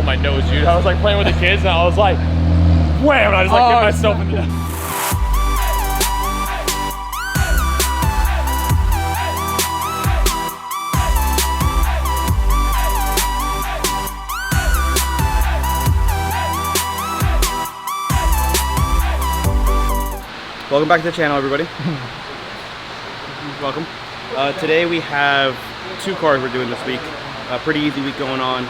on my nose, dude. I was like playing with the kids and I was like, wham! And I just like hit myself in the nose. Welcome back to the channel, everybody. Welcome. Today we have 2 cars we're doing this week. A pretty easy week going on.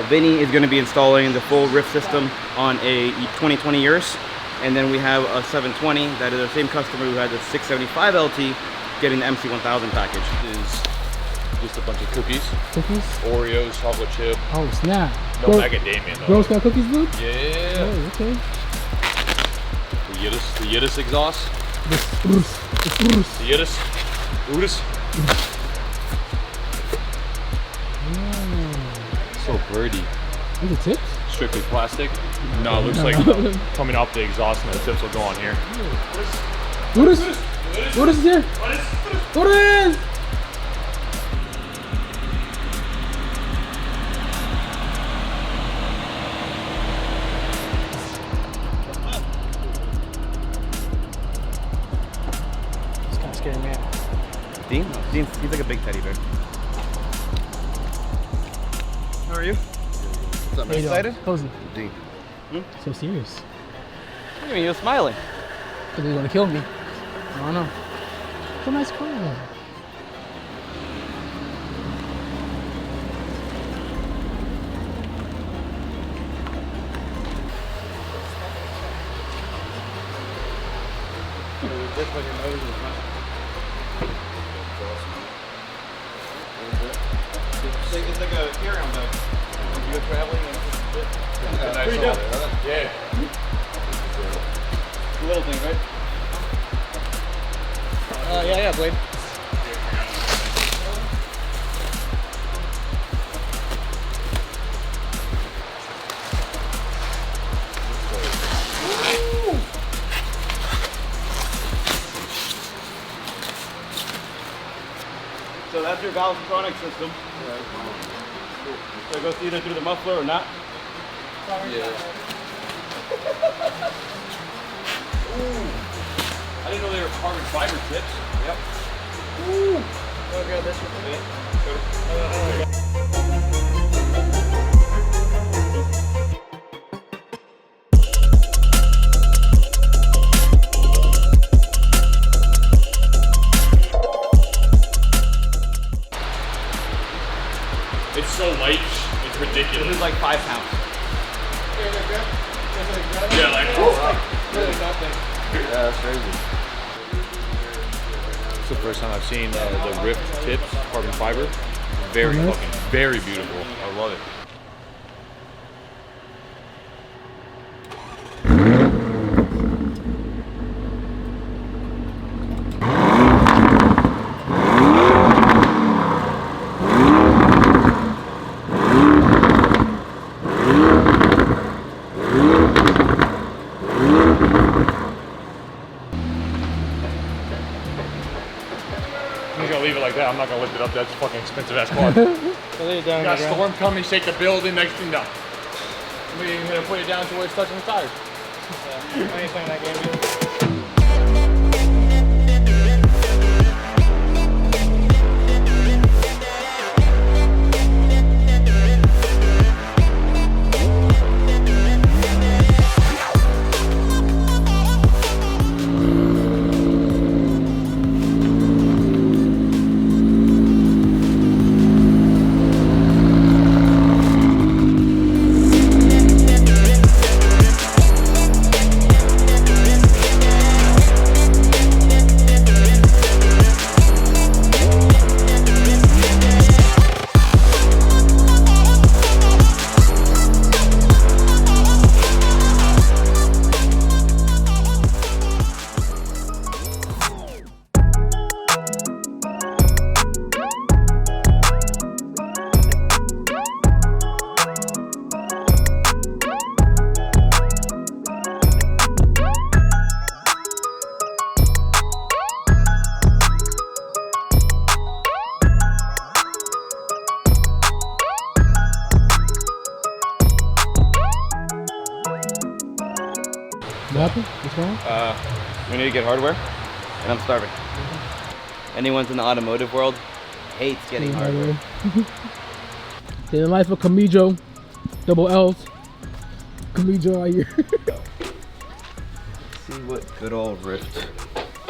Vinny is going to be installing the full Ryft system on a 2020 Urus. And then we have a 720 that is the same customer who had the 675 LT getting the MC1000 package. Is just a bunch of cookies. Cookies? Oreos, chocolate chip. Oh, snap. No macadamia though. Girl Scout cookies, dude? Yeah. Oh, okay. The Urus exhaust. Urus. The Urus. So birdy. These are tips? Strictly plastic. No, it looks like coming off the exhaust and the tips will go on here. Urus is here. Urus! Scary man. Dean? He's like a big teddy bear. How are you? What's up, man? Excited? Cozy. Dean. So serious. What do you mean? You're smiling. Because they want to kill me. I don't know. It's a nice car. This one, your nose is not. It's like a carry-on bag. When you go traveling, Pretty dope. Yeah. the little thing, right? Yeah, Blade. So that's your Valvetronic system. So it goes either through the muffler or not. Yeah. Ooh. I didn't know they were carbon fiber tips. Yep. Ooh. I'll grab this one. It's so light, it's ridiculous. This is like 5 pounds. Yeah, like Really nothing. Yeah, that's crazy. It's the first time I've seen the Ryft tips, carbon fiber. Very very beautiful. I love it. I'm just gonna leave it like that. I'm not gonna lift it up. That's a fucking expensive ass car. So lay it down. You got a storm coming, shake the building, next thing no. We're gonna put it down to where it's touching the tires. Yeah, I ain't playing that game, dude. What happened? What's wrong? We need to get hardware, and I'm starving. Anyone's in the automotive world hates getting hardware. Day in the life of Camillo, double L's. Camillo IG. See what good old Ryft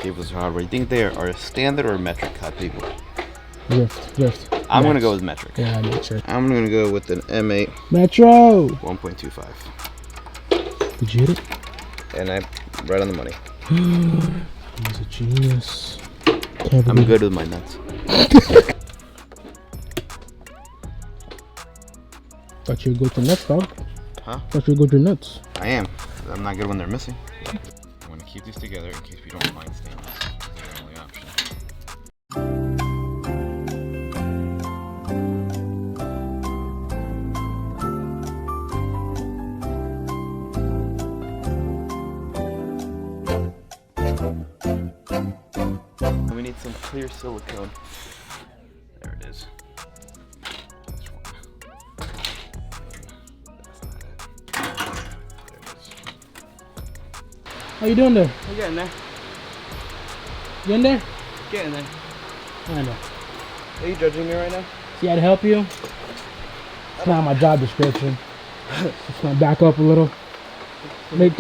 gave us hardware. You think they are a standard or a metric cut, people? Ryft. I'm gonna go with metric. Yeah, metric. I'm gonna go with an M8 Metro. 1.25. Did you hit it? And I'm right on the money. He's a genius. I'm good with my nuts. Thought you'd go to nuts, dog. Huh? Thought you'd go to nuts. I am. I'm not good when they're missing. I'm gonna keep these together in case we don't find stainless. That's the only option. We need some clear silicone. There it is. This one. That's not it. There it is. How you doing there? We're getting there. You in there? Getting there. I know. Are you judging me right now? See how to help you? It's not my job description. Just gonna back up a little. Make